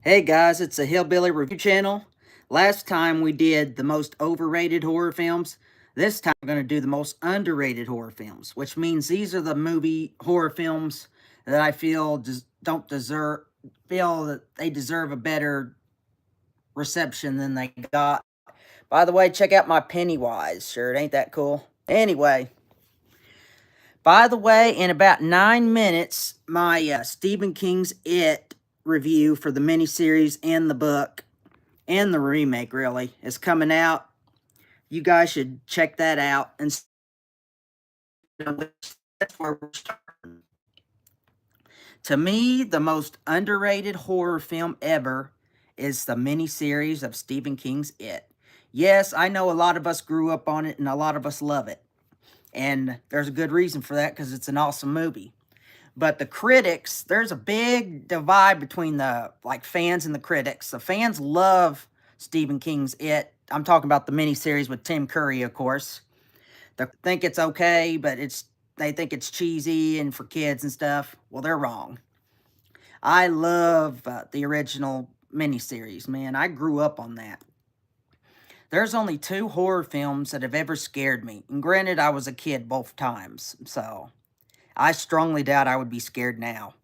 Hey guys, it's a Hillbilly Review channel. Last time we did the most overrated horror films. This time we're going to do the most underrated horror films, which means these are the horror films that I feel don't deserve, feel that they deserve a better reception than they got. By the way, check out my Pennywise shirt. Ain't that cool? Anyway, by the way, in about 9 minutes, my Stephen King's It review for the miniseries and the book and the remake, really, is coming out. You guys should check that out. And that's where we're starting. To me, the most underrated horror film ever is the miniseries of Stephen King's It. Yes, I know a lot of us grew up on it and a lot of us love it. And there's a good reason for that because it's an awesome movie. But the critics, there's a big divide between the fans and the critics. The fans love Stephen King's It. I'm talking about the miniseries with Tim Curry, of course. They think it's okay, but they think it's cheesy and for kids and stuff. Well, they're wrong. I love the original miniseries, man. I grew up on that. There's only 2 horror films that have ever scared me. And granted, I was a kid both times, so I strongly doubt I would be scared now.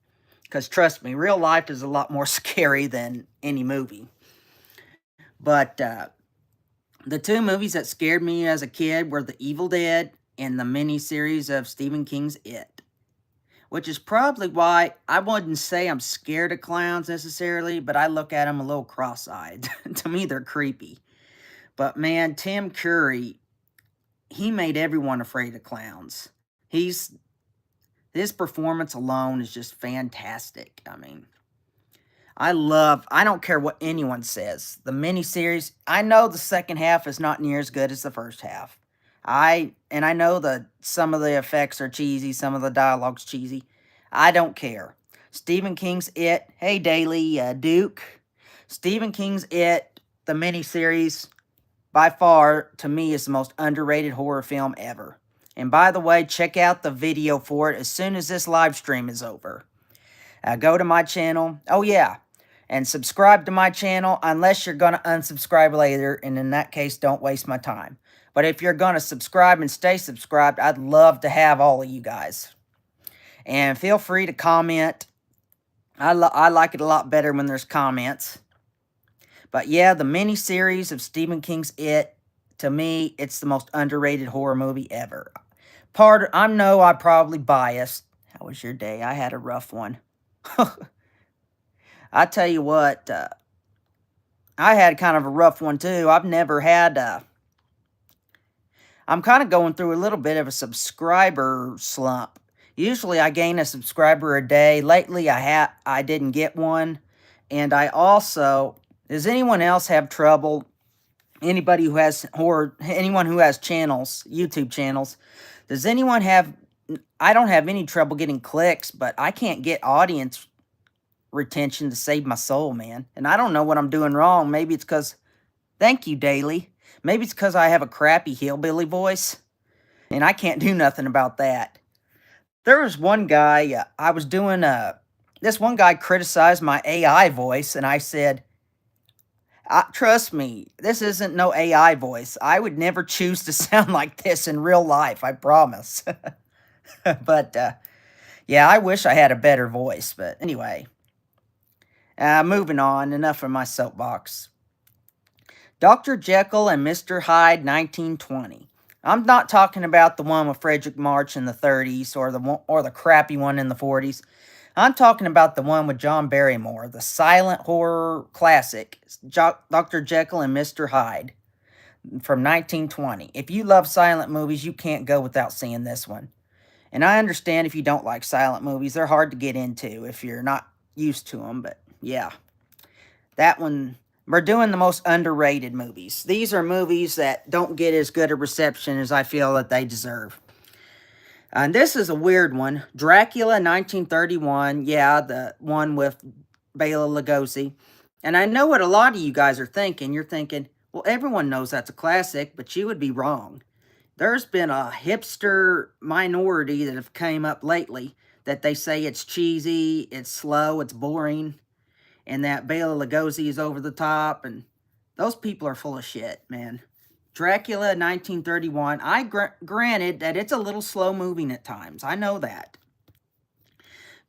Because trust me, real life is a lot more scary than any movie. But the 2 movies that scared me as a kid were The Evil Dead and the miniseries of Stephen King's It. Which is probably why I wouldn't say I'm scared of clowns necessarily, but I look at them a little cross-eyed. To me, they're creepy. But man, Tim Curry, he made everyone afraid of clowns. His performance alone is just fantastic. I mean, I don't care what anyone says. The miniseries, I know the second half is not near as good as the first half. I know that some of the effects are cheesy, some of the dialogue's cheesy. I don't care. Stephen King's It, hey Daily Duke. Stephen King's It, the miniseries, by far, to me, is the most underrated horror film ever. And by the way, check out the video for it as soon as this live stream is over. Go to my channel. Oh, yeah. And subscribe to my channel unless you're going to unsubscribe later. And in that case, don't waste my time. But if you're going to subscribe and stay subscribed, I'd love to have all of you guys. And feel free to comment. I like it a lot better when there's comments. But yeah, the miniseries of Stephen King's It, to me, it's the most underrated horror movie ever. I know I'm probably biased. How was your day? I had a rough one. I tell you what, I had kind of a rough one too. I've never had, I'm kind of going through a little bit of a subscriber slump. Usually I gain a subscriber a day. Lately I didn't get one. And I also, does anyone else have trouble? Anybody who has anyone who has channels, YouTube channels, does anyone have, I don't have any trouble getting clicks, but I can't get audience retention to save my soul, man. And I don't know what I'm doing wrong. Maybe it's because, thank you, Daily. Maybe it's because I have a crappy hillbilly voice, and I can't do nothing about that. There was one guy, I was doing, this one guy criticized my AI voice, and I said, trust me, this isn't no AI voice. I would never choose to sound like this in real life, I promise. But, yeah, I wish I had a better voice, but anyway. Moving on, enough of my soapbox. Dr. Jekyll and Mr. Hyde, 1920. I'm not talking about the one with Frederick March in the 30s or the crappy one in the 40s. I'm talking about the one with John Barrymore, the silent horror classic, Dr. Jekyll and Mr. Hyde from 1920. If you love silent movies, you can't go without seeing this one. And I understand if you don't like silent movies, they're hard to get into if you're not used to them, but yeah. That one, we're doing the most underrated movies. These are movies that don't get as good a reception as I feel that they deserve. And this is a weird one. Dracula, 1931. Yeah, the one with Bela Lugosi. And I know what a lot of you guys are thinking. You're thinking, well, everyone knows that's a classic, but you would be wrong. There's been a hipster minority that have came up lately that they say it's cheesy, it's slow, it's boring. and that Bela Lugosi is over the top, and those people are full of shit, man. Dracula 1931, granted that it's a little slow moving at times. I know that.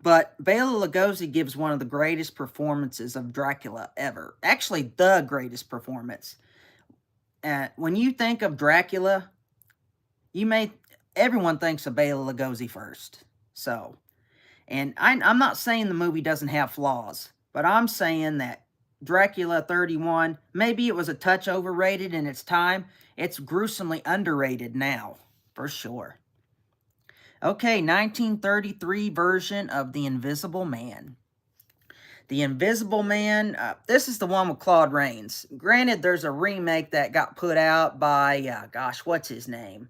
But Bela Lugosi gives one of the greatest performances of Dracula ever. Actually, the greatest performance. When you think of Dracula, everyone thinks of Bela Lugosi first. So, and I'm not saying the movie doesn't have flaws, but I'm saying that Dracula 31, maybe it was a touch overrated in its time. It's gruesomely underrated now, for sure. Okay, 1933 version of The Invisible Man. The Invisible Man, this is the one with Claude Rains. Granted, there's a remake that got put out by, gosh, what's his name?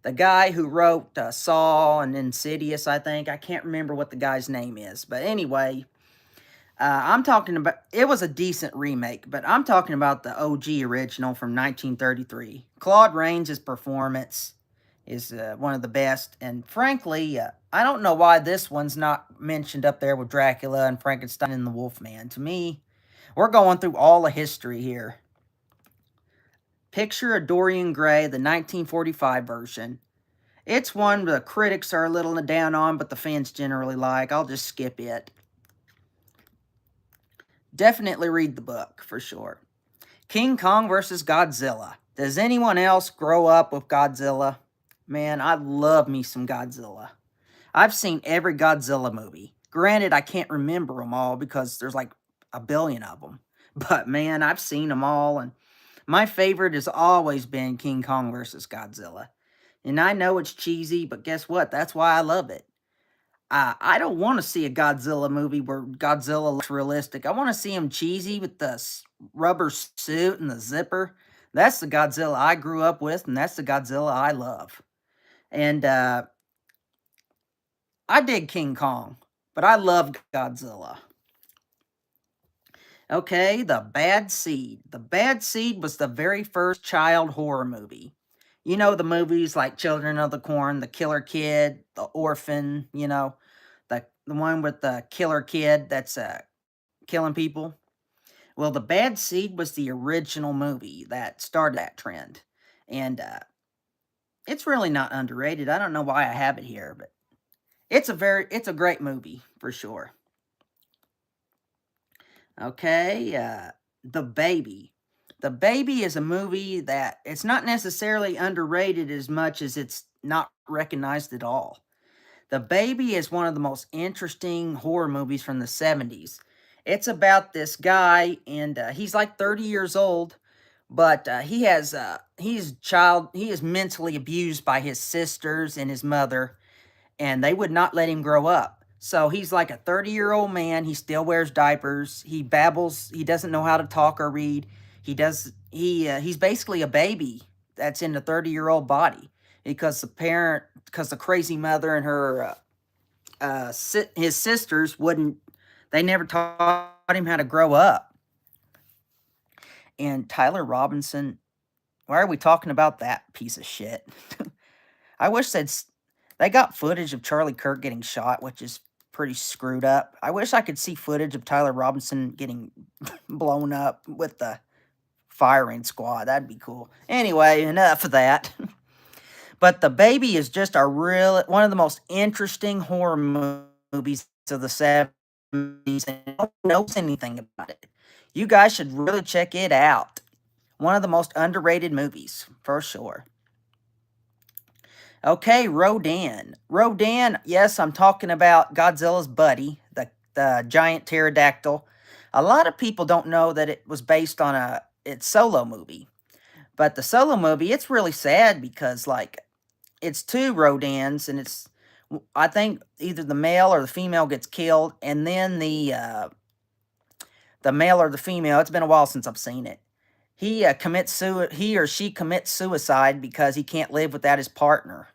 The guy who wrote Saw and Insidious, I think. I can't remember what the guy's name is. But anyway, I'm talking about, it was a decent remake, but I'm talking about the OG original from 1933. Claude Rains' performance is one of the best, and frankly, I don't know why this one's not mentioned up there with Dracula and Frankenstein and the Wolfman. To me, we're going through all the history here. Picture of Dorian Gray, the 1945 version. It's one the critics are a little down on, but the fans generally like. I'll just skip it. Definitely read the book, for sure. King Kong versus Godzilla. Does anyone else grow up with Godzilla? Man, I love me some Godzilla. I've seen every Godzilla movie. Granted, I can't remember them all because there's like a billion of them. But man, I've seen them all, and my favorite has always been King Kong versus Godzilla. And I know it's cheesy, but guess what? That's why I love it. I don't want to see a Godzilla movie where Godzilla looks realistic. I want to see him cheesy with the rubber suit and the zipper. That's the Godzilla I grew up with, and that's the Godzilla I love. And I dig King Kong, but I love Godzilla. Okay, The Bad Seed. The Bad Seed was the very first child horror movie. You know, the movies like Children of the Corn, The Killer Kid, The Orphan, you know, the one with the killer kid that's killing people. Well, The Bad Seed was the original movie that started that trend. And it's really not underrated. I don't know why I have it here, but it's a great movie for sure. Okay, The Baby. The Baby is a movie that it's not necessarily underrated as much as it's not recognized at all. The Baby is one of the most interesting horror movies from the 70s. It's about this guy, and he's like 30 years old, but he is mentally abused by his sisters and his mother, and they would not let him grow up. So he's like a 30-year-old man. He still wears diapers. He babbles. He doesn't know how to talk or read. He's basically a baby that's in a 30-year-old body because the crazy mother and her his sisters they never taught him how to grow up. And Tyler Robinson, why are we talking about that piece of shit? I wish they got footage of Charlie Kirk getting shot, which is pretty screwed up. I wish I could see footage of Tyler Robinson getting blown up with the firing squad. That'd be cool. Anyway, enough of that. But The Baby is just one of the most interesting horror movies of the 70s, and no one knows anything about it. You guys should really check it out. One of the most underrated movies, for sure. Okay, Rodan. Rodan, yes, I'm talking about Godzilla's buddy, the giant pterodactyl. A lot of people don't know that it was based on its Solo movie. But the Solo movie, it's really sad because, like, it's two Rodans, and I think either the male or the female gets killed, and then the male or the female, it's been a while since I've seen it, he or she commits suicide because he can't live without his partner.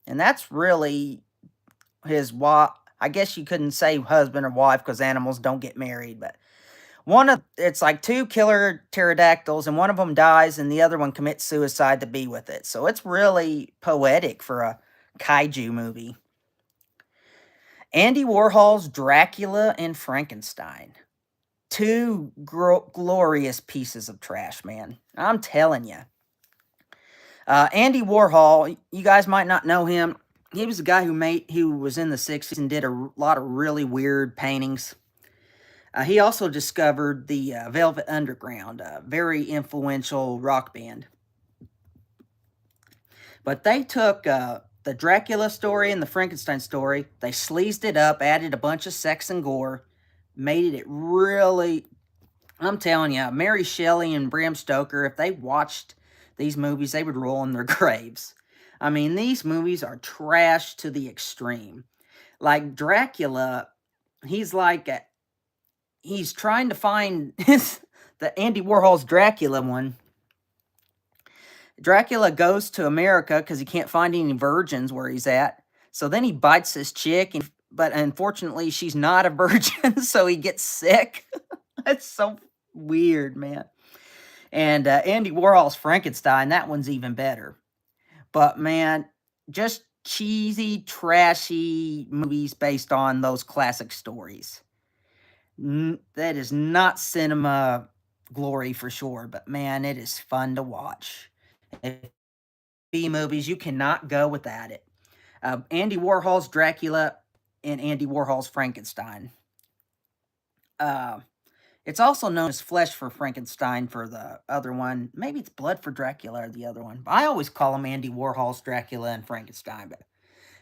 And that's really his wife. I guess you couldn't say husband or wife because animals don't get married, but it's like two killer pterodactyls, and one of them dies and the other one commits suicide to be with it. So it's really poetic for a kaiju movie. Andy Warhol's Dracula and Frankenstein. two glorious pieces of trash, man. I'm telling you. Andy Warhol, you guys might not know him. He was a guy who was in the 60s and did a lot of really weird paintings. He also discovered the Velvet Underground, a very influential rock band. But they took the Dracula story and the Frankenstein story, they sleazed it up, added a bunch of sex and gore, made it really... I'm telling you, Mary Shelley and Bram Stoker, if they watched these movies, they would roll in their graves. I mean, these movies are trash to the extreme. Like Dracula, he's like... he's trying to find the Andy Warhol's Dracula one. Dracula goes to America because he can't find any virgins where he's at. So then he bites this chick, but unfortunately she's not a virgin, so he gets sick. That's so weird, man. And Andy Warhol's Frankenstein, that one's even better. But man, just cheesy, trashy movies based on those classic stories. That is not cinema glory for sure, but man, it is fun to watch. B movies, you cannot go without it. Andy Warhol's Dracula and Andy Warhol's Frankenstein. It's also known as Flesh for Frankenstein for the other one. Maybe it's Blood for Dracula or the other one. But I always call them Andy Warhol's Dracula and Frankenstein. But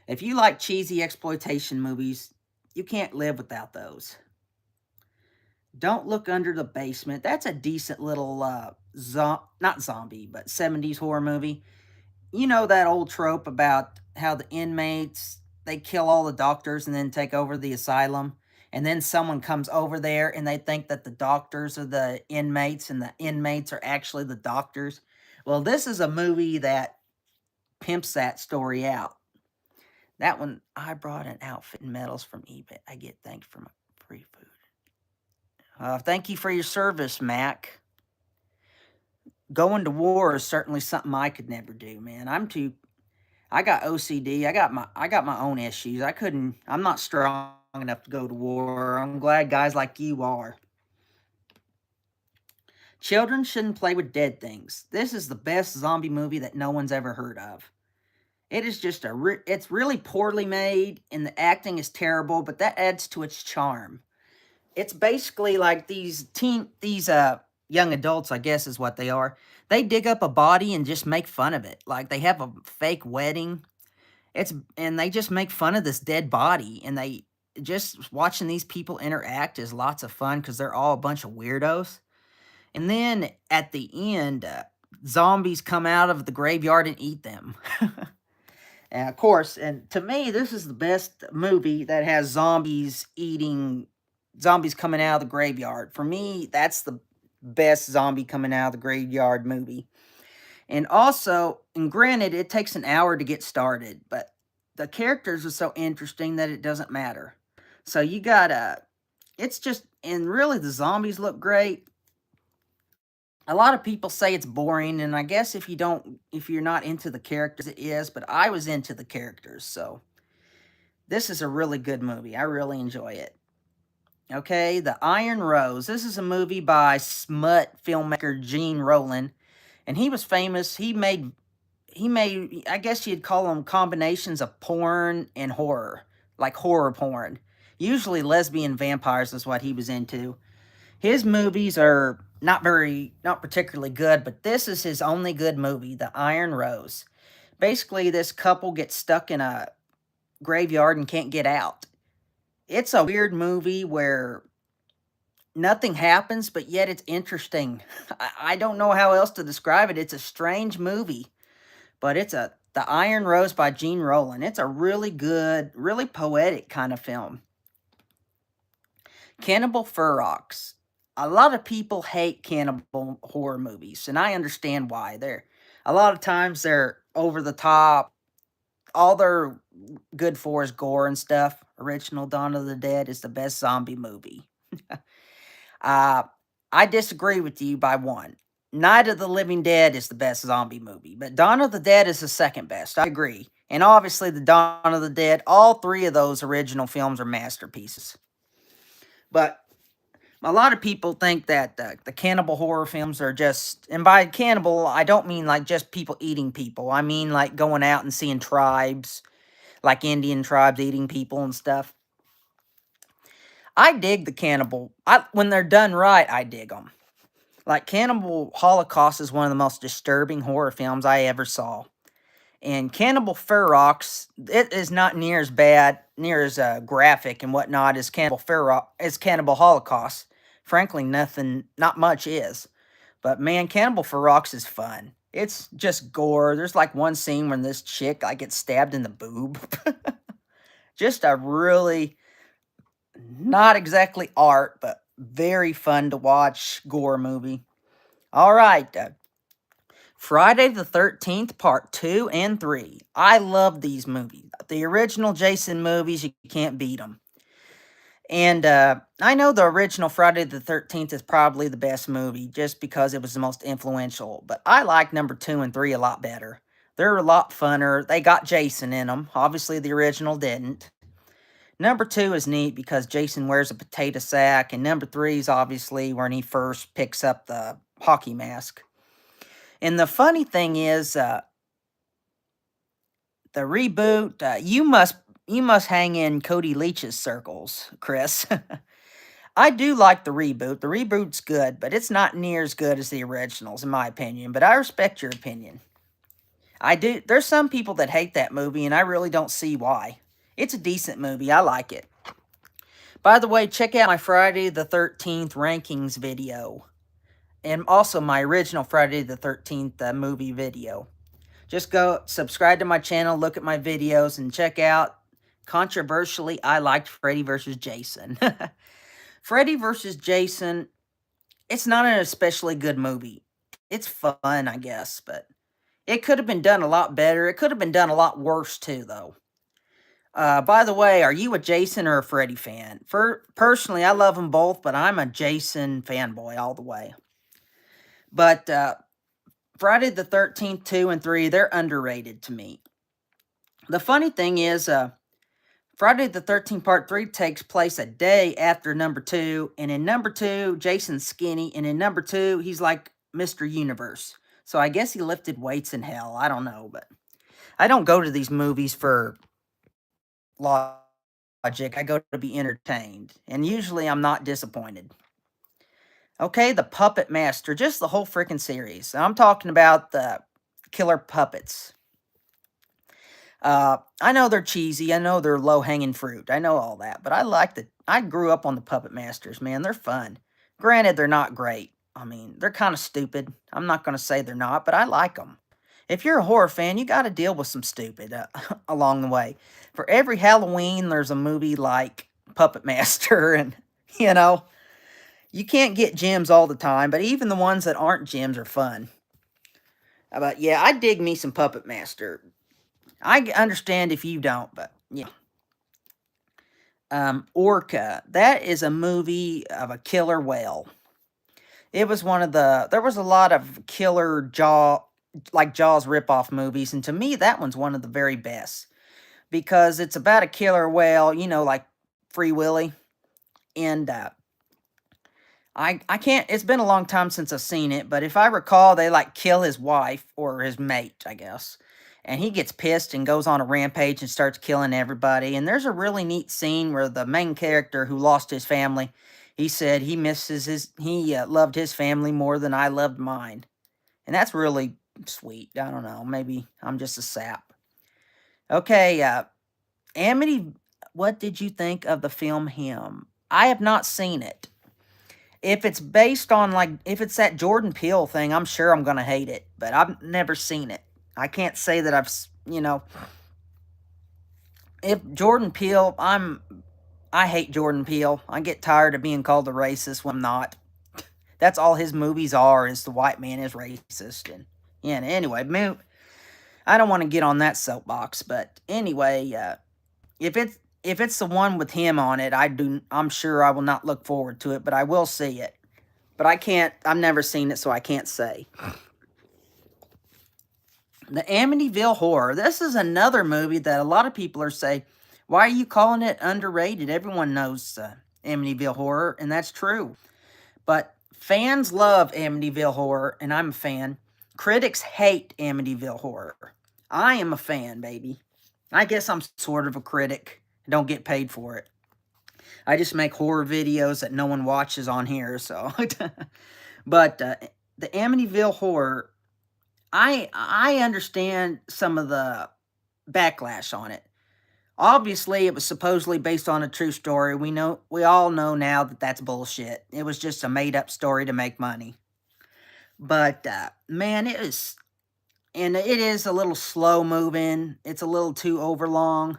if you like cheesy exploitation movies, you can't live without those. Don't Look Under the Basement. That's a decent little, not zombie, but 70s horror movie. You know that old trope about how the inmates, they kill all the doctors and then take over the asylum. And then someone comes over there and they think that the doctors are the inmates and the inmates are actually the doctors. Well, this is a movie that pimps that story out. That one, I brought an outfit and medals from eBay. I get thanked for my free food. Thank you for your service, Mac. Going to war is certainly something I could never do, man. I got OCD. I got my own issues. I'm not strong enough to go to war. I'm glad guys like you are. Children shouldn't play with dead things. This is the best zombie movie that no one's ever heard of. It is just it's really poorly made and the acting is terrible, but that adds to its charm. It's basically like these young adults, I guess is what they are. They dig up a body and just make fun of it. Like they have a fake wedding. And they just make fun of this dead body, and they just watching these people interact is lots of fun because they're all a bunch of weirdos. And then at the end, zombies come out of the graveyard and eat them. And of course, and to me, this is the best movie that has zombies coming out of the graveyard. For me, that's the best zombie coming out of the graveyard movie. And also, and granted, it takes an hour to get started, but the characters are so interesting that it doesn't matter. So you gotta, it's just, and really the zombies look great. A lot of people say it's boring, and I guess if you're not into the characters, it is, but I was into the characters, so this is a really good movie. I really enjoy it. Okay, The Iron Rose. This is a movie by smut filmmaker Gene Roland, and he was famous. He made, I guess you'd call them combinations of porn and horror, like horror porn. Usually lesbian vampires is what he was into. His movies are not particularly good, but this is his only good movie, The Iron Rose. Basically, this couple gets stuck in a graveyard and can't get out. It's a weird movie where nothing happens, but yet it's interesting. I don't know how else to describe it. It's a strange movie, but it's The Iron Rose by Gene Roland. It's a really good, really poetic kind of film. Cannibal Ferox. A lot of people hate cannibal horror movies, and I understand why. A lot of times they're over the top. All they're good for is gore and stuff. Original Dawn of the Dead is the best zombie movie. I disagree with you by one. Night of the Living Dead is the best zombie movie, but Dawn of the Dead is the second best. I agree. And obviously, the Dawn of the Dead, all three of those original films are masterpieces. But a lot of people think that the cannibal horror films are just, and by cannibal, I don't mean like just people eating people. I mean like going out and seeing tribes, like Indian tribes eating people and stuff. I dig the cannibal. When they're done right, I dig them. Like Cannibal Holocaust is one of the most disturbing horror films I ever saw. And Cannibal Ferox, it is not near as bad, near as graphic and whatnot as Cannibal Holocaust. Frankly, not much is. But man, Cannibal Ferox is fun. It's just gore. There's like one scene when this chick like gets stabbed in the boob. Just a really, not exactly art, but very fun to watch gore movie. All right, Friday the 13th, part 2 and 3. I love these movies. The original Jason movies, you can't beat them. And I know the original Friday the 13th is probably the best movie just because it was the most influential. But I like number 2 and 3 a lot better. They're a lot funner. They got Jason in them. Obviously, the original didn't. Number 2 is neat because Jason wears a potato sack. And number 3 is obviously when he first picks up the hockey mask. And the funny thing is, the reboot, you must hang in Cody Leach's circles, Chris. I do like the reboot. The reboot's good, but it's not near as good as the originals, in my opinion. But I respect your opinion. I do. There's some people that hate that movie, and I really don't see why. It's a decent movie. I like it. By the way, check out my Friday the 13th rankings video. And also my original Friday the 13th movie video. Just go subscribe to my channel, look at my videos, and check out, controversially, I liked Freddy vs. Jason. Freddy vs. Jason, it's not an especially good movie. It's fun, I guess, but it could have been done a lot better. It could have been done a lot worse, too, though. By the way, are you a Jason or a Freddy fan? Personally, I love them both, but I'm a Jason fanboy all the way. But Friday the 13th, 2 and 3, they're underrated to me. The funny thing is, Friday the 13th part 3 takes place a day after number 2. And in number 2, Jason's skinny. And in number 2, he's like Mr. Universe. So I guess he lifted weights in hell. I don't know. But I don't go to these movies for logic. I go to be entertained. And usually I'm not disappointed. Okay, the Puppet Master, just the whole freaking series. I'm talking about the killer puppets. I know they're cheesy. I know they're low-hanging fruit. I know all that. But I grew up on the Puppet Masters, man. They're fun. Granted, they're not great. I mean, they're kind of stupid. I'm not going to say they're not, but I like them. If you're a horror fan, you got to deal with some stupid along the way. For every Halloween, there's a movie like Puppet Master, and, you know, you can't get gems all the time, but even the ones that aren't gems are fun. But yeah, I dig me some Puppet Master. I understand if you don't, but yeah. Orca. That is a movie of a killer whale. It was there was a lot of killer Jaws ripoff movies, and to me, that one's one of the very best. Because it's about a killer whale, you know, like Free Willy. And, I can't, it's been a long time since I've seen it, but if I recall, they like kill his wife or his mate, I guess. And he gets pissed and goes on a rampage and starts killing everybody. And there's a really neat scene where the main character who lost his family, he said he loved his family more than I loved mine. And that's really sweet. I don't know, maybe I'm just a sap. Okay, Amity, what did you think of the film Him? I have not seen it. If it's based on, if it's that Jordan Peele thing, I'm sure I'm going to hate it. But I've never seen it. I can't say that I've, if Jordan Peele, I hate Jordan Peele. I get tired of being called a racist when I'm not. That's all his movies are, is the white man is racist. And, yeah, anyway, I don't want to get on that soapbox. But anyway, if it's the one with him on it, I'm sure I will not look forward to it, but I will see it. But I've never seen it, so I can't say. The Amityville Horror. This is another movie that a lot of people are saying, why are you calling it underrated? Everyone knows Amityville Horror, and that's true. But fans love Amityville Horror, and I'm a fan. Critics hate Amityville Horror. I am a fan, baby. I guess I'm sort of a critic. I don't get paid for it. I just make horror videos that no one watches on here, so. But the Amityville Horror, I understand some of the backlash on it. Obviously, it was supposedly based on a true story. We all know now that that's bullshit. It was just a made-up story to make money. But man, it is a little slow moving. It's a little too overlong.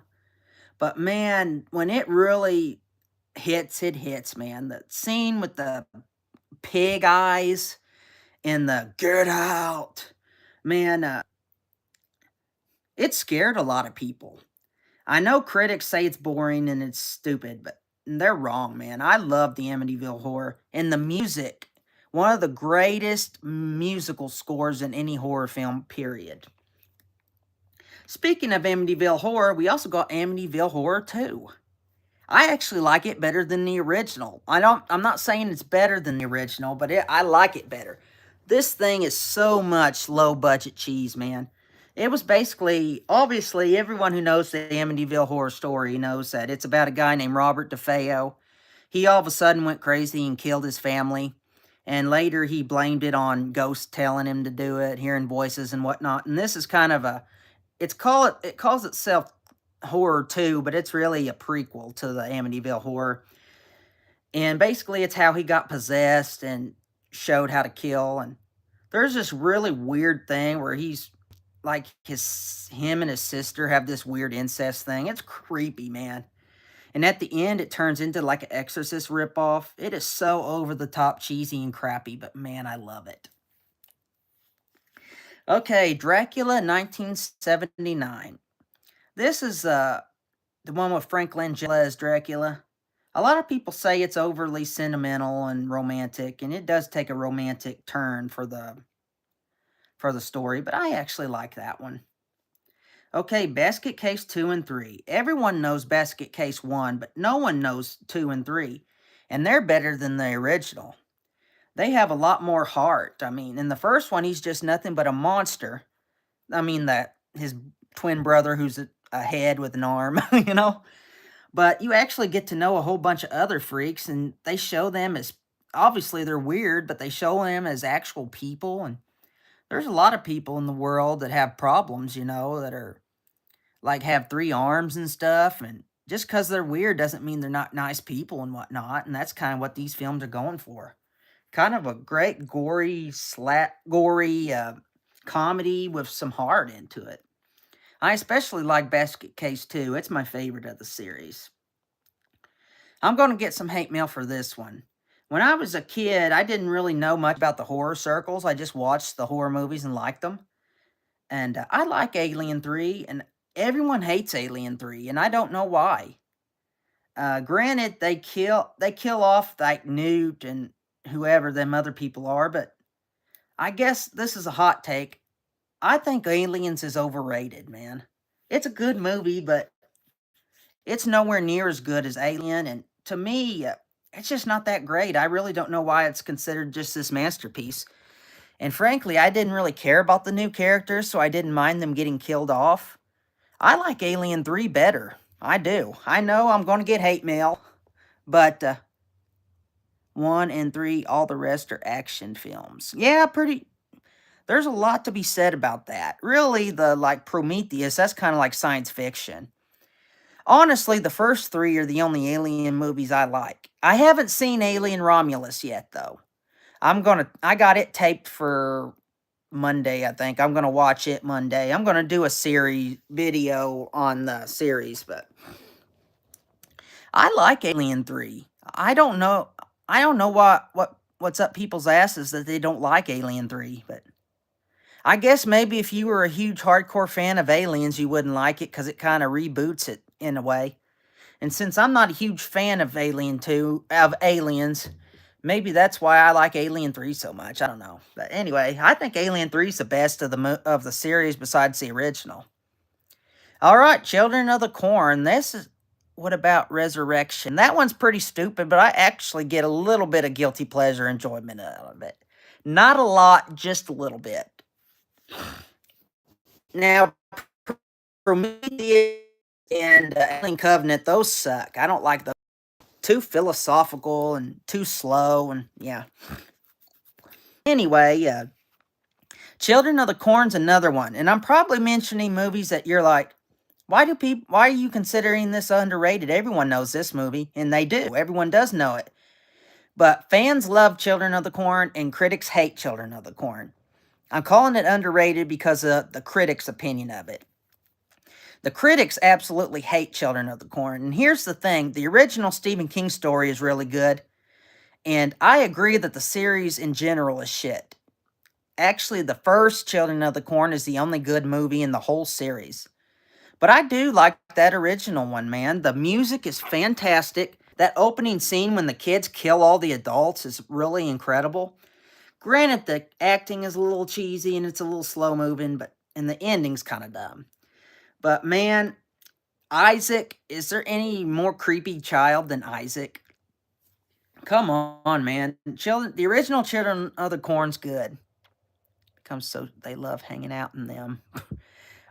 But man, when it really hits, it hits, man. The scene with the pig eyes and the "get out," man, it scared a lot of people. I know critics say it's boring and it's stupid, but they're wrong, man. I love the Amityville Horror and the music. One of the greatest musical scores in any horror film, period. Speaking of Amityville Horror, we also got Amityville Horror 2. I actually like it better than the original. I'm not saying it's better than the original, but I like it better. This thing is so much low budget cheese, man. It was basically, obviously, everyone who knows the Amityville Horror story knows that it's about a guy named Robert DeFeo. He all of a sudden went crazy and killed his family. And later he blamed it on ghosts telling him to do it, hearing voices and whatnot. And this is kind of it calls itself Horror 2, but it's really a prequel to the Amityville Horror. And basically it's how he got possessed and showed how to kill. And there's this really weird thing where he's like him and his sister have this weird incest thing. It's creepy, man. And at the end, it turns into like an Exorcist ripoff. It is so over the top, cheesy, and crappy, but man, I love it. Okay, Dracula 1979. This is the one with Frank Langella as Dracula. A lot of people say it's overly sentimental and romantic, and it does take a romantic turn for the story, but I actually like that one. Okay, Basket Case 2 and 3. Everyone knows Basket Case 1, but no one knows 2 and 3. And they're better than the original. They have a lot more heart. I mean, in the first one, he's just nothing but a monster. I mean, his twin brother who's a head with an arm, you know? But you actually get to know a whole bunch of other freaks, and they show them as, obviously they're weird, but they show them as actual people. And there's a lot of people in the world that have problems, you know, that are like have 3 arms and stuff, and just because they're weird doesn't mean they're not nice people and whatnot, and that's kind of what these films are going for. Kind of a great gory comedy with some heart into it. I especially like Basket Case 2. It's my favorite of the series. I'm going to get some hate mail for this one. When I was a kid, I didn't really know much about the horror circles. I just watched the horror movies and liked them. And I like Alien 3, and everyone hates Alien 3, and I don't know why. Granted, they kill off like Newt and whoever them other people are, but I guess this is a hot take. I think Aliens is overrated, man. It's a good movie, but it's nowhere near as good as Alien, and to me, it's just not that great. I really don't know why it's considered just this masterpiece. And frankly, I didn't really care about the new characters, so I didn't mind them getting killed off. I like Alien 3 better. I do. I know I'm going to get hate mail, but 1 and 3, all the rest are action films. Yeah, there's a lot to be said about that. Really, like Prometheus, that's kind of like science fiction. Honestly, the first 3 are the only Alien movies I like. I haven't seen Alien Romulus yet, though. I got it taped for Monday, I think. I'm going to watch it Monday. I'm going to do a series video on the series, but I like Alien 3. I don't know what's up people's asses that they don't like Alien 3, but I guess maybe if you were a huge hardcore fan of Aliens, you wouldn't like it because it kind of reboots it in a way. And since I'm not a huge fan of Aliens, maybe that's why I like Alien 3 so much. I don't know. But anyway, I think Alien 3 is the best of the series besides the original. All right, Children of the Corn. This what about Resurrection? That one's pretty stupid, but I actually get a little bit of guilty pleasure enjoyment out of it. Not a lot, just a little bit. Now, Prometheus and Alien Covenant, those suck. I don't like those. Too philosophical and too slow, and yeah. Anyway, Children of the Corn's another one, and I'm probably mentioning movies that you're like, why are you considering this underrated? Everyone knows this movie, and they do. Everyone does know it. But fans love Children of the Corn, and critics hate Children of the Corn. I'm calling it underrated because of the critics' opinion of it. The critics absolutely hate Children of the Corn. And here's the thing, the original Stephen King story is really good. And I agree that the series in general is shit. Actually, the first Children of the Corn is the only good movie in the whole series. But I do like that original one, man. The music is fantastic. That opening scene when the kids kill all the adults is really incredible. Granted, the acting is a little cheesy and it's a little slow moving, and the ending's kind of dumb. But man, Isaac, is there any more creepy child than Isaac? Come on, man. The original Children of the Corn's good. They love hanging out in them.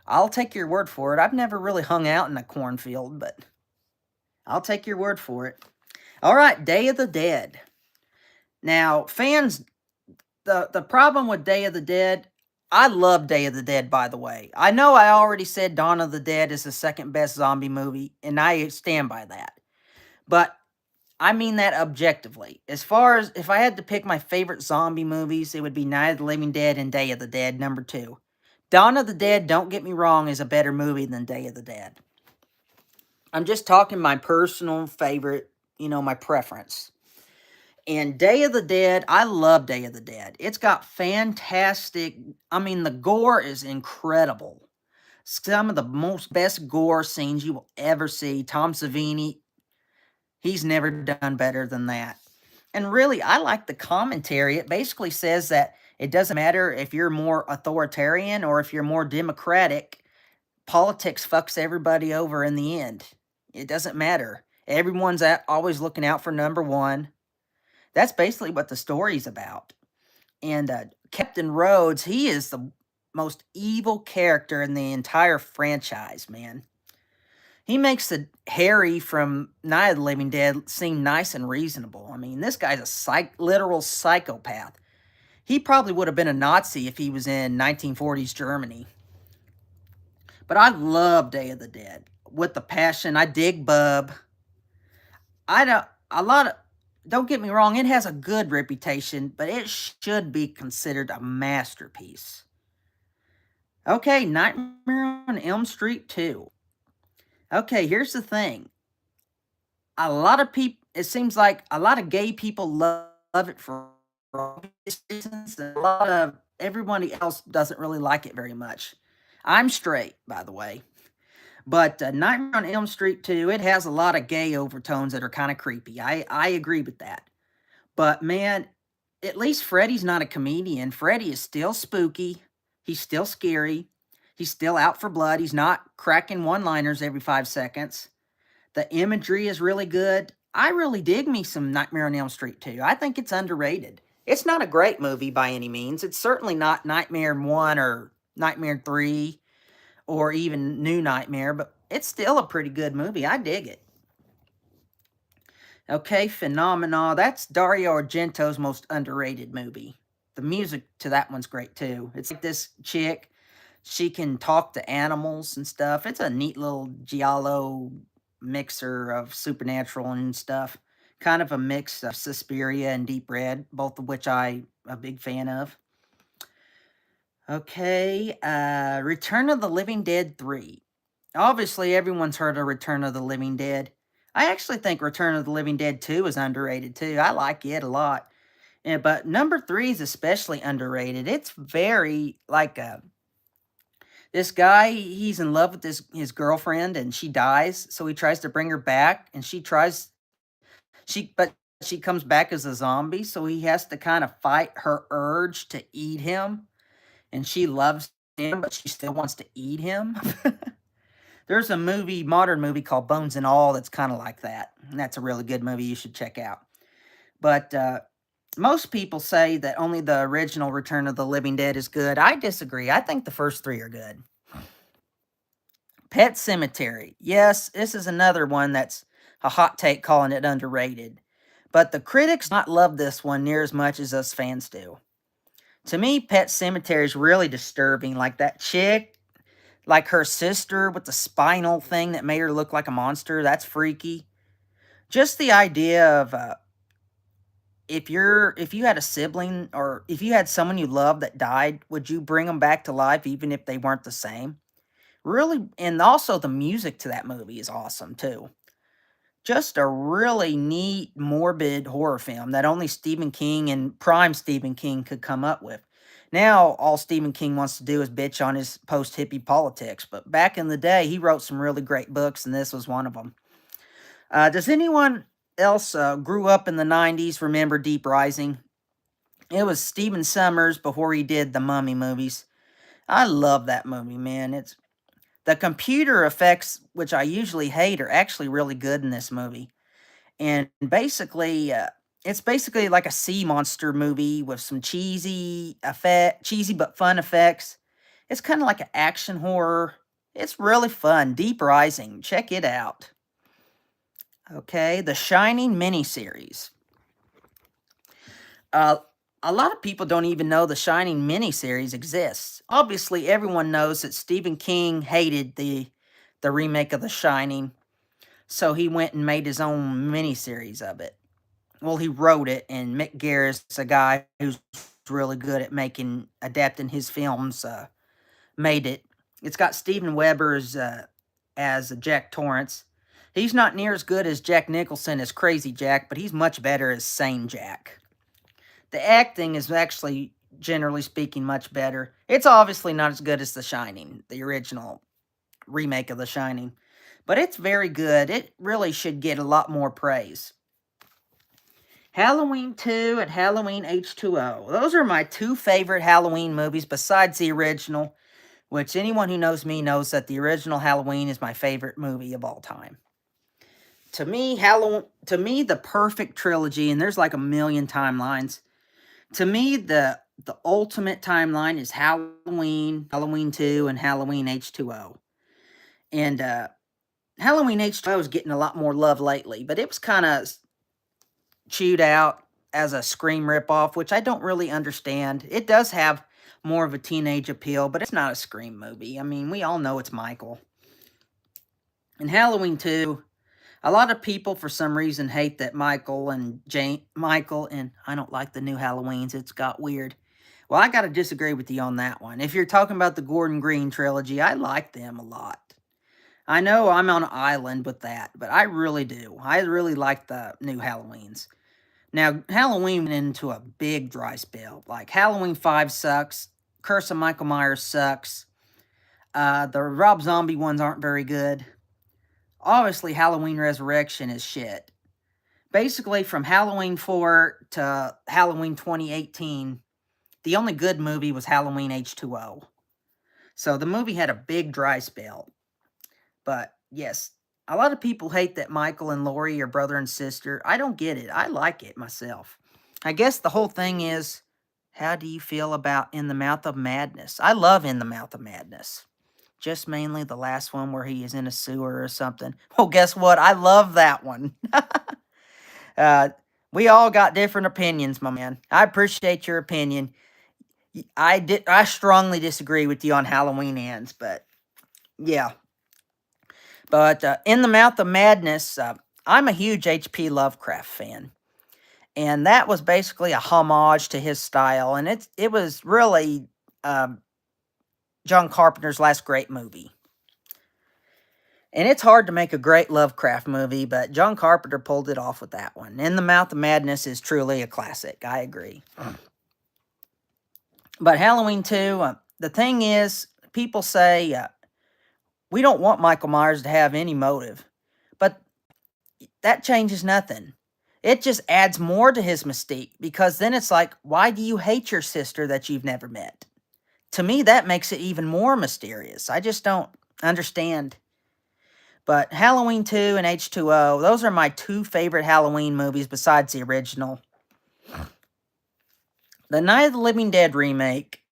I'll take your word for it. I've never really hung out in a cornfield, but I'll take your word for it. All right, Day of the Dead. Now, fans, the problem with Day of the Dead, I love Day of the Dead, by the way. I know I already said Dawn of the Dead is the second best zombie movie, and I stand by that. But I mean that objectively. As far as if I had to pick my favorite zombie movies, it would be Night of the Living Dead and Day of the Dead, number 2. Dawn of the Dead, don't get me wrong, is a better movie than Day of the Dead. I'm just talking my personal favorite, my preference. And Day of the Dead, I love Day of the Dead. It's got fantastic, the gore is incredible. Some of the best gore scenes you will ever see. Tom Savini, he's never done better than that. And really, I like the commentary. It basically says that it doesn't matter if you're more authoritarian or if you're more democratic. Politics fucks everybody over in the end. It doesn't matter. Everyone's always looking out for number one. That's basically what the story's about. And Captain Rhodes, he is the most evil character in the entire franchise, man. He makes the Harry from Night of the Living Dead seem nice and reasonable. This guy's a literal psychopath. He probably would have been a Nazi if he was in 1940s Germany. But I love Day of the Dead with the passion. I dig Bub. Don't get me wrong, it has a good reputation, but it should be considered a masterpiece. Okay, Nightmare on Elm Street 2. Okay, here's the thing. It seems like a lot of gay people love it for obvious reasons, and a lot of everybody else doesn't really like it very much. I'm straight, by the way. But Nightmare on Elm Street 2, it has a lot of gay overtones that are kind of creepy. I agree with that. But man, at least Freddy's not a comedian. Freddy is still spooky. He's still scary. He's still out for blood. He's not cracking one-liners every 5 seconds. The imagery is really good. I really dig me some Nightmare on Elm Street 2. I think it's underrated. It's not a great movie by any means. It's certainly not Nightmare 1 or Nightmare 3 or even New Nightmare, but it's still a pretty good movie. I dig it. Okay, Phenomena. That's Dario Argento's most underrated movie. The music to that one's great too. It's like this chick, she can talk to animals and stuff. It's a neat little giallo mixer of supernatural and stuff. Kind of a mix of Suspiria and Deep Red, both of which I'm a big fan of. Okay, Return of the Living Dead 3. Obviously, everyone's heard of Return of the Living Dead. I actually think Return of the Living Dead 2 is underrated too. I like it a lot. Yeah, but number 3 is especially underrated. It's very like this guy, he's in love with his girlfriend and she dies, so he tries to bring her back and she comes back as a zombie, so he has to kind of fight her urge to eat him. And she loves him, but she still wants to eat him. There's a modern movie called Bones and All that's kind of like that. And that's a really good movie you should check out. But most people say that only the original Return of the Living Dead is good. I disagree. I think the first three are good. Pet Cemetery. Yes, this is another one that's a hot take calling it underrated. But the critics not love this one near as much as us fans do. To me, Pet Cemetery is really disturbing. Like that chick, like her sister with the spinal thing that made her look like a monster. That's freaky. Just the idea of if you had a sibling or if you had someone you loved that died, would you bring them back to life even if they weren't the same? Really, and also the music to that movie is awesome too. Just a really neat, morbid horror film that only Stephen King and prime Stephen King could come up with. Now, all Stephen King wants to do is bitch on his post-hippie politics, but back in the day, he wrote some really great books, and this was one of them. Does anyone else grew up in the 90s remember Deep Rising? It was Stephen Sommers before he did the Mummy movies. I love that movie, man. It's the computer effects, which I usually hate, are actually really good in this movie. And basically, it's basically like a sea monster movie with some cheesy but fun effects. It's kind of like an action horror. It's really fun. Deep Rising. Check it out. Okay, The Shining miniseries. A lot of people don't even know the Shining miniseries exists. Obviously, everyone knows that Stephen King hated the remake of The Shining, so he went and made his own miniseries of it. Well, he wrote it, and Mick Garris, a guy who's really good at adapting his films, made it. It's got Steven Weber as Jack Torrance. He's not near as good as Jack Nicholson as Crazy Jack, but he's much better as Sane Jack. The acting is actually, generally speaking, much better. It's obviously not as good as The Shining, the original remake of The Shining, but it's very good. It really should get a lot more praise. Halloween 2 and Halloween H2O. Those are my two favorite Halloween movies besides the original, which anyone who knows me knows that the original Halloween is my favorite movie of all time. To me, the perfect trilogy, and there's like a million timelines. To me, the ultimate timeline is Halloween, Halloween 2, and Halloween H2O. And Halloween H2O is getting a lot more love lately, but it was kind of chewed out as a Scream ripoff, which I don't really understand. It does have more of a teenage appeal, but it's not a Scream movie. I mean, we all know it's Michael. In Halloween 2, a lot of people, for some reason, hate that Michael and I don't like the new Halloweens. It's got weird. Well, I got to disagree with you on that one. If you're talking about the Gordon Green trilogy, I like them a lot. I know I'm on an island with that, but I really do. I really like the new Halloweens. Now, Halloween went into a big dry spell. Like, Halloween 5 sucks. Curse of Michael Myers sucks. The Rob Zombie ones aren't very good. Obviously, Halloween Resurrection is shit. Basically, from Halloween 4 to Halloween 2018, the only good movie was Halloween H2O. So the movie had a big dry spell. But, yes, a lot of people hate that Michael and Laurie are brother and sister. I don't get it. I like it myself. I guess the whole thing is, how do you feel about In the Mouth of Madness? I love In the Mouth of Madness. Just mainly the last one where he is in a sewer or something. Well, guess what? I love that one. We all got different opinions, my man. I appreciate your opinion. I strongly disagree with you on Halloween Ends, but yeah. But In the Mouth of Madness, I'm a huge H.P. Lovecraft fan. And that was basically a homage to his style. And it was really John Carpenter's last great movie. And it's hard to make a great Lovecraft movie, but John Carpenter pulled it off with that one. In the Mouth of Madness is truly a classic. I agree. But Halloween 2, the thing is, people say, we don't want Michael Myers to have any motive. But that changes nothing. It just adds more to his mystique, because then it's like, why do you hate your sister that you've never met? To me, that makes it even more mysterious. I just don't understand But Halloween 2 and H2O, those are my two favorite Halloween movies besides the original. The Night of the Living Dead remake,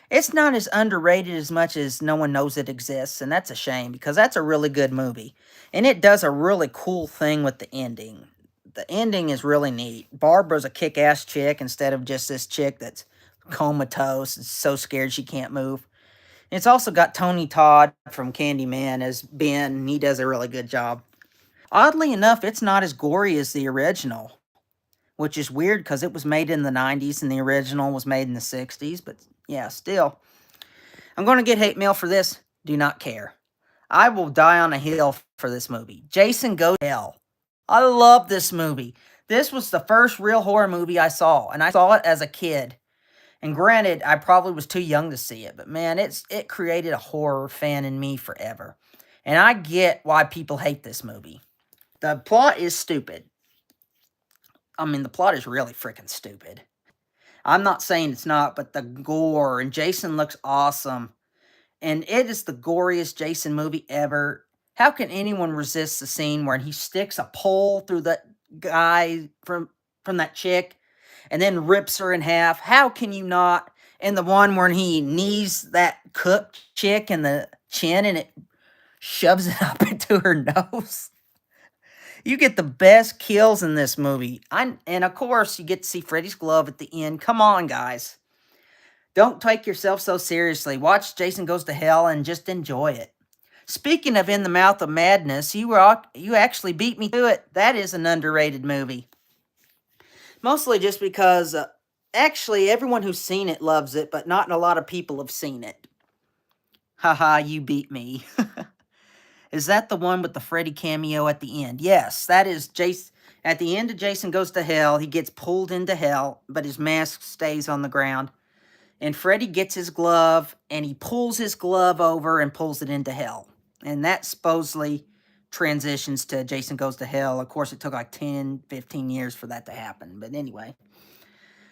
it's not as underrated as much as no one knows it exists, and that's a shame because that's a really good movie. And it does a really cool thing with the ending. The ending is really neat. Barbara's a kick-ass chick instead of just this chick that's comatose and so scared she can't move. It's also got Tony Todd from Candyman as Ben, and he does a really good job. Oddly enough, it's not as gory as the original, which is weird because it was made in the 90s and the original was made in the 60s, but yeah, still. I'm going to get hate mail for this. Do not care. I will die on a hill for this movie. Jason Goes to Hell. I love this movie. This was the first real horror movie I saw, and I saw it as a kid. And granted, I probably was too young to see it, but man, it created a horror fan in me forever. And I get why people hate this movie. The plot is stupid. I mean, the plot is really freaking stupid. I'm not saying it's not, but the gore, and Jason looks awesome. And it is the goriest Jason movie ever. How can anyone resist the scene where he sticks a pole through that guy from that chick and then rips her in half? How can you not? And the one where he knees that cooked chick in the chin and it shoves it up into her nose. You get the best kills in this movie. And of course, you get to see Freddy's glove at the end. Come on, guys. Don't take yourself so seriously. Watch Jason Goes to Hell and just enjoy it. Speaking of In the Mouth of Madness, you actually beat me to it. That is an underrated movie. Mostly just because, actually, everyone who's seen it loves it, but not a lot of people have seen it. Haha, you beat me. Is that the one with the Freddy cameo at the end? Yes, that is Jason. At the end of Jason Goes to Hell, he gets pulled into hell, but his mask stays on the ground. And Freddy gets his glove, and he pulls his glove over and pulls it into hell. And that supposedly transitions to Jason Goes to Hell. Of course, it took like 10, 15 years for that to happen. But anyway.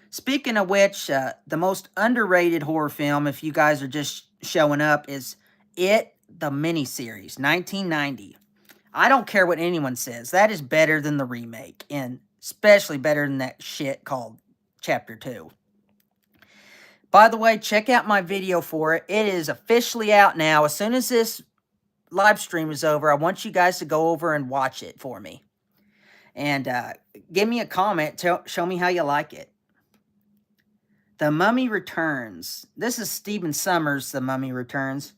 Speaking of which, the most underrated horror film, if you guys are just showing up, is It, the miniseries, 1990. I don't care what anyone says. That is better than the remake, and especially better than that shit called Chapter 2. By the way, check out my video for it. It is officially out now. As soon as this live stream is over, I want you guys to go over and watch it for me. And give me a comment. Show me how you like it. The Mummy Returns. This is Stephen Sommers' The Mummy Returns.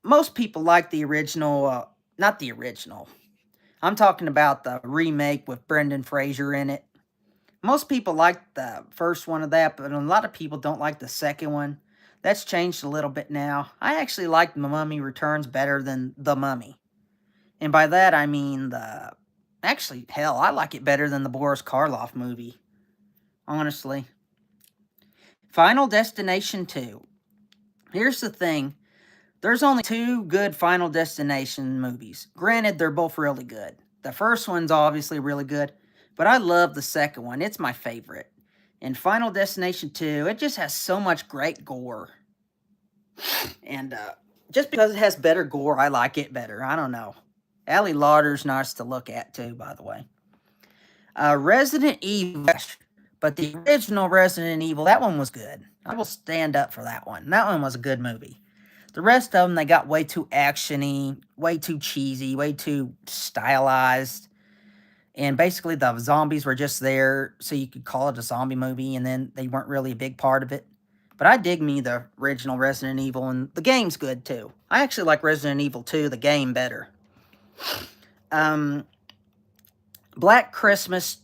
Most people like the original, not the original. I'm talking about the remake with Brendan Fraser in it. Most people like the first one of that, but a lot of people don't like the second one. That's changed a little bit now. I actually like The Mummy Returns better than The Mummy. And by that, I mean actually, hell, I like it better than the Boris Karloff movie. Honestly. Final Destination 2. Here's the thing. There's only 2 good Final Destination movies. Granted, they're both really good. The first one's obviously really good, but I love the second one. It's my favorite. And Final Destination 2, it just has so much great gore. And just because it has better gore, I like it better. I don't know. Ali Larter's nice to look at, too, by the way. Resident Evil, but the original Resident Evil, that one was good. I will stand up for that one. That one was a good movie. The rest of them, they got way too action-y, way too cheesy, way too stylized. And basically, the zombies were just there so you could call it a zombie movie, and then they weren't really a big part of it. But I dig me the original Resident Evil, and the game's good, too. I actually like Resident Evil 2, the game, better. Black Christmas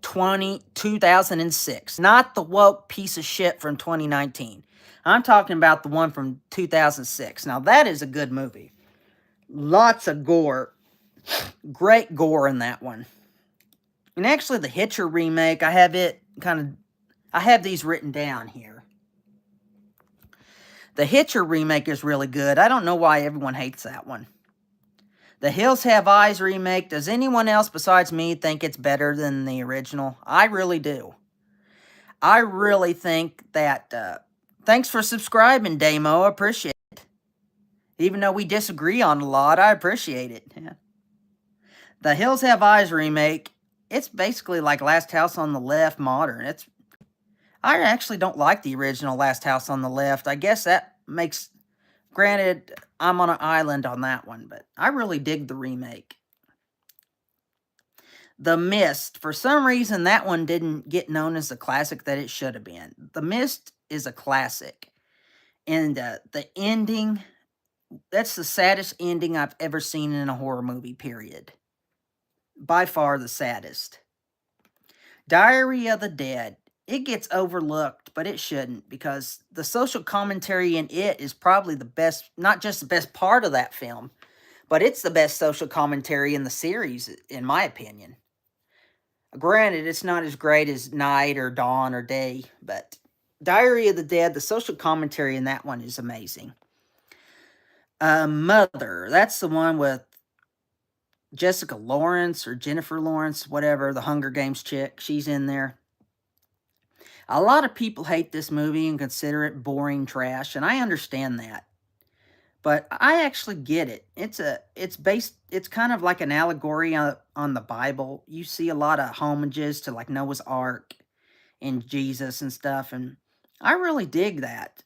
2006. Not the woke piece of shit from 2019. I'm talking about the one from 2006. Now, that is a good movie. Lots of gore. Great gore in that one. And actually, the Hitcher remake, I have these written down here. The Hitcher remake is really good. I don't know why everyone hates that one. The Hills Have Eyes remake, does anyone else besides me think it's better than the original? I really do. I really think that... thanks for subscribing, Damo. Appreciate it. Even though we disagree on a lot, I appreciate it. Yeah. The Hills Have Eyes remake, it's basically like Last House on the Left modern. I actually don't like the original Last House on the Left. I guess that makes, granted, I'm on an island on that one, but I really dig the remake. The Mist, for some reason, that one didn't get known as the classic that it should have been. The Mist is a classic. And the ending, that's the saddest ending I've ever seen in a horror movie, period. By far the saddest. Diary of the Dead. It gets overlooked, but it shouldn't, because the social commentary in it is probably the best, not just the best part of that film, but it's the best social commentary in the series, in my opinion. Granted, it's not as great as Night or Dawn or Day, but Diary of the Dead, the social commentary in that one is amazing. Mother, that's the one with Jessica Lawrence or Jennifer Lawrence, whatever, the Hunger Games chick. She's in there. A lot of people hate this movie and consider it boring trash, and I understand that. But I actually get it. It's kind of like an allegory on the Bible. You see a lot of homages to like Noah's Ark and Jesus and stuff, and I really dig that.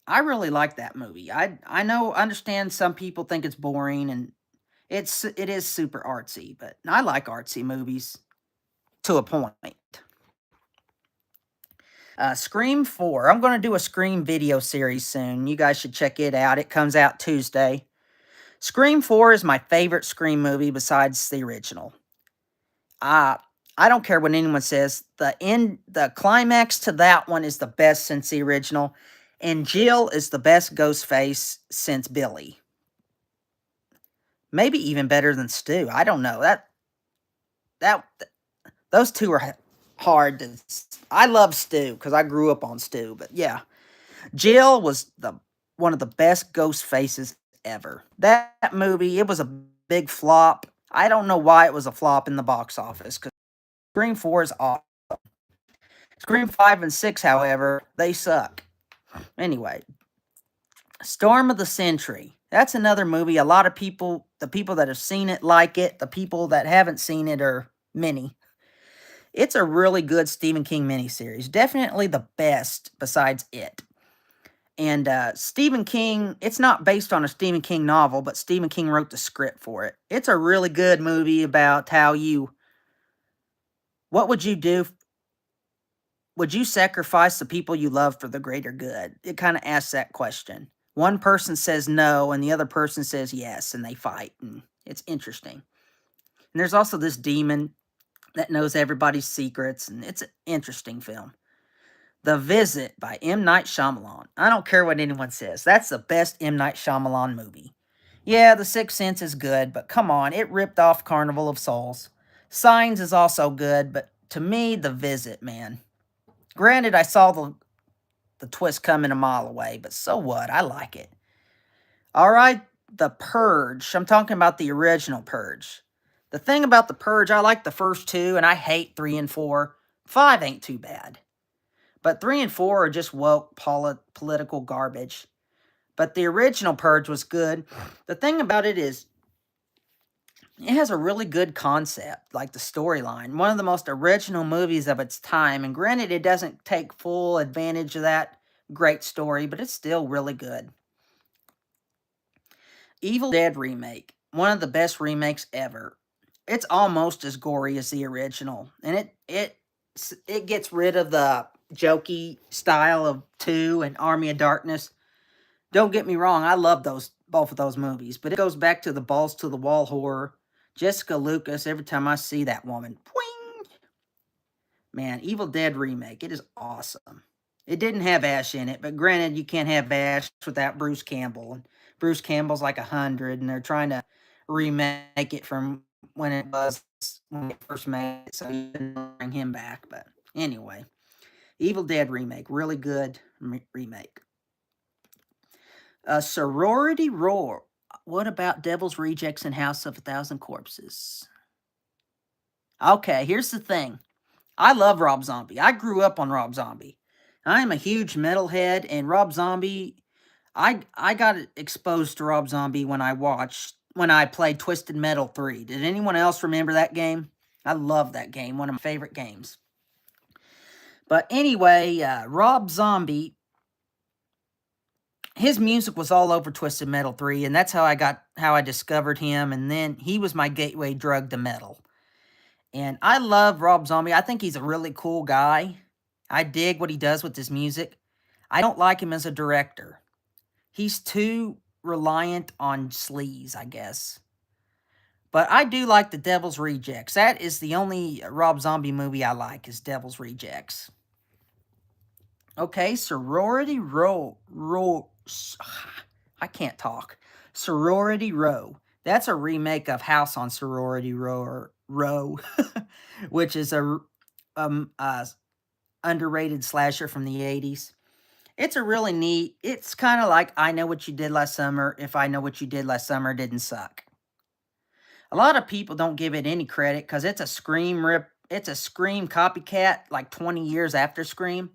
I really like that movie. Understand some people think it's boring, and it is super artsy, but I like artsy movies to a point. Scream 4. I'm going to do a Scream video series soon. You guys should check it out. It comes out Tuesday. Scream 4 is my favorite Scream movie besides the original. I don't care what anyone says. The climax to that one is the best since the original. And Jill is the best Ghostface since Billy. Maybe even better than Stu. I don't know. Those two are hard to... I love Stu because I grew up on Stu, but yeah. Jill was one of the best ghost faces ever. That movie, it was a big flop. I don't know why it was a flop in the box office, because Scream 4 is awesome. Scream 5 and 6, however, they suck. Anyway, Storm of the Century. That's another movie. A lot of people, the people that have seen it like it. The people that haven't seen it are many. It's a really good Stephen King miniseries. Definitely the best besides it. And Stephen King, it's not based on a Stephen King novel, but Stephen King wrote the script for it. It's a really good movie about what would you do? Would you sacrifice the people you love for the greater good? It kind of asks that question. One person says no, and the other person says yes, and they fight. And it's interesting. And there's also this demon that knows everybody's secrets, and it's an interesting film. The Visit by M. Night Shyamalan. I don't care what anyone says. That's the best M. Night Shyamalan movie. Yeah, The Sixth Sense is good, but come on, it ripped off Carnival of Souls. Signs is also good, but to me, The Visit, man. Granted, I saw the twist coming a mile away, but so what? I like it. All right, The Purge. I'm talking about the original Purge. The thing about The Purge, I like the first two, and I hate 3 and 4. 5 ain't too bad. But 3 and 4 are just woke political garbage. But the original Purge was good. The thing about it is, it has a really good concept, like the storyline. One of the most original movies of its time. And granted, it doesn't take full advantage of that great story, but it's still really good. Evil Dead remake. One of the best remakes ever. It's almost as gory as the original. And it gets rid of the jokey style of 2 and Army of Darkness. Don't get me wrong, I love both of those movies, but it goes back to the balls to the wall horror. Jessica Lucas, every time I see that woman, poing! Man, Evil Dead remake, it is awesome. It didn't have Ash in it, but granted, you can't have Ash without Bruce Campbell. And Bruce Campbell's like 100, and they're trying to remake it from when it first made it, so you can bring him back. But anyway, Evil Dead remake, really good remake. Sorority Roar. What about Devil's Rejects and House of a Thousand Corpses? Okay, here's the thing. I love Rob Zombie. I grew up on Rob Zombie. I am a huge metalhead, and Rob Zombie, I got exposed to Rob Zombie when I played Twisted Metal 3. Did anyone else remember that game? I love that game, one of my favorite games. But anyway, Rob Zombie, his music was all over Twisted Metal 3, and that's how I discovered him, and then he was my gateway drug to metal. And I love Rob Zombie. I think he's a really cool guy. I dig what he does with his music. I don't like him as a director. He's too reliant on sleaze, I guess. But I do like The Devil's Rejects. That is the only Rob Zombie movie I like, is Devil's Rejects. Okay, Sorority Row. I can't talk. Sorority Row. That's a remake of House on Sorority Row, which is a underrated slasher from the 80s. It's a really neat, it's kind of like I Know What You Did Last Summer, if I Know What You Did Last Summer didn't suck. A lot of people don't give it any credit because it's a Scream copycat like 20 years after Scream.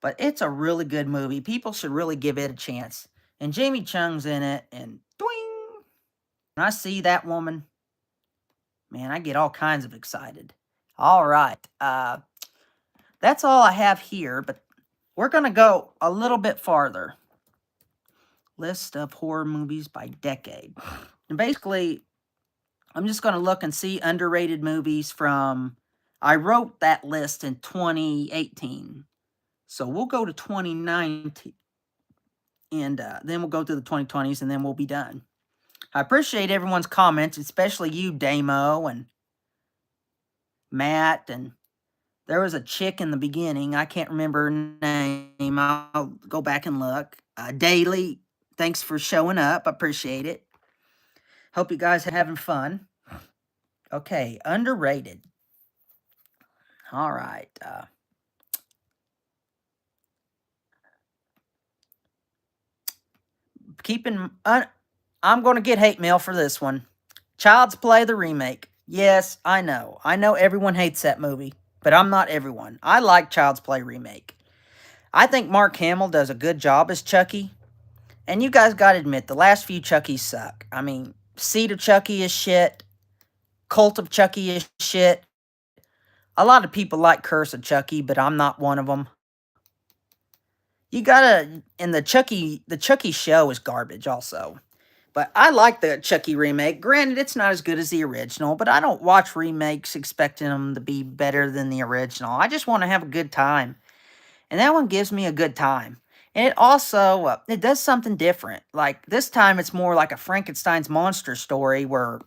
But it's a really good movie. People should really give it a chance. And Jamie Chung's in it, and doing. When I see that woman, man, I get all kinds of excited. All right. That's all I have here, but we're going to go a little bit farther. List of horror movies by decade. And basically, I'm just going to look and see underrated movies from... I wrote that list in 2018. So we'll go to 2019. And then we'll go to the 2020s, and then we'll be done. I appreciate everyone's comments, especially you, Damo, and Matt, and there was a chick in the beginning. I can't remember her name. I'll go back and look. Daily, thanks for showing up. I appreciate it. Hope you guys are having fun. Okay, underrated. All right. I'm going to get hate mail for this one. Child's Play, the remake. Yes, I know. I know everyone hates that movie, but I'm not everyone. I like Child's Play remake. I think Mark Hamill does a good job as Chucky. And you guys got to admit, the last few Chuckies suck. I mean, Seed of Chucky is shit. Cult of Chucky is shit. A lot of people like Curse of Chucky, but I'm not one of them. You gotta... And the Chucky show is garbage also. But I like the Chucky remake. Granted, it's not as good as the original, but I don't watch remakes expecting them to be better than the original. I just want to have a good time. And that one gives me a good time. And it also, it does something different. Like, this time it's more like a Frankenstein's monster story where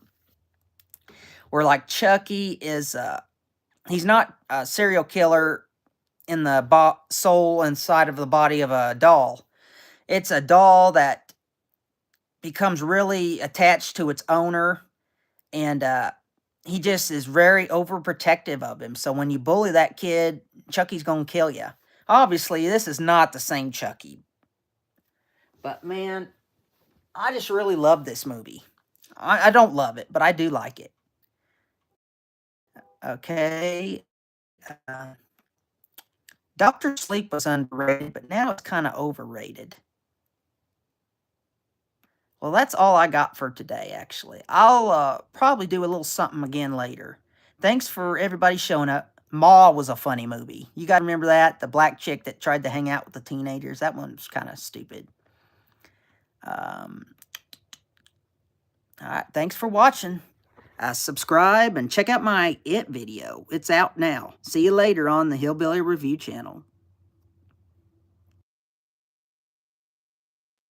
like, Chucky is, he's not a serial killer in the soul inside of the body of a doll. It's a doll that becomes really attached to its owner, and he just is very overprotective of him. So when you bully that kid, Chucky's gonna kill you. Obviously, this is not the same Chucky. But man, I just really love this movie. I don't love it, but I do like it. Okay. Dr. Sleep was underrated, but now it's kind of overrated. Well, that's all I got for today, actually. I'll probably do a little something again later. Thanks for everybody showing up. Ma was a funny movie. You got to remember that? The black chick that tried to hang out with the teenagers. That one was kind of stupid. All right, thanks for watching. Subscribe and check out my It video. It's out now. See you later on the Hillbilly Review channel.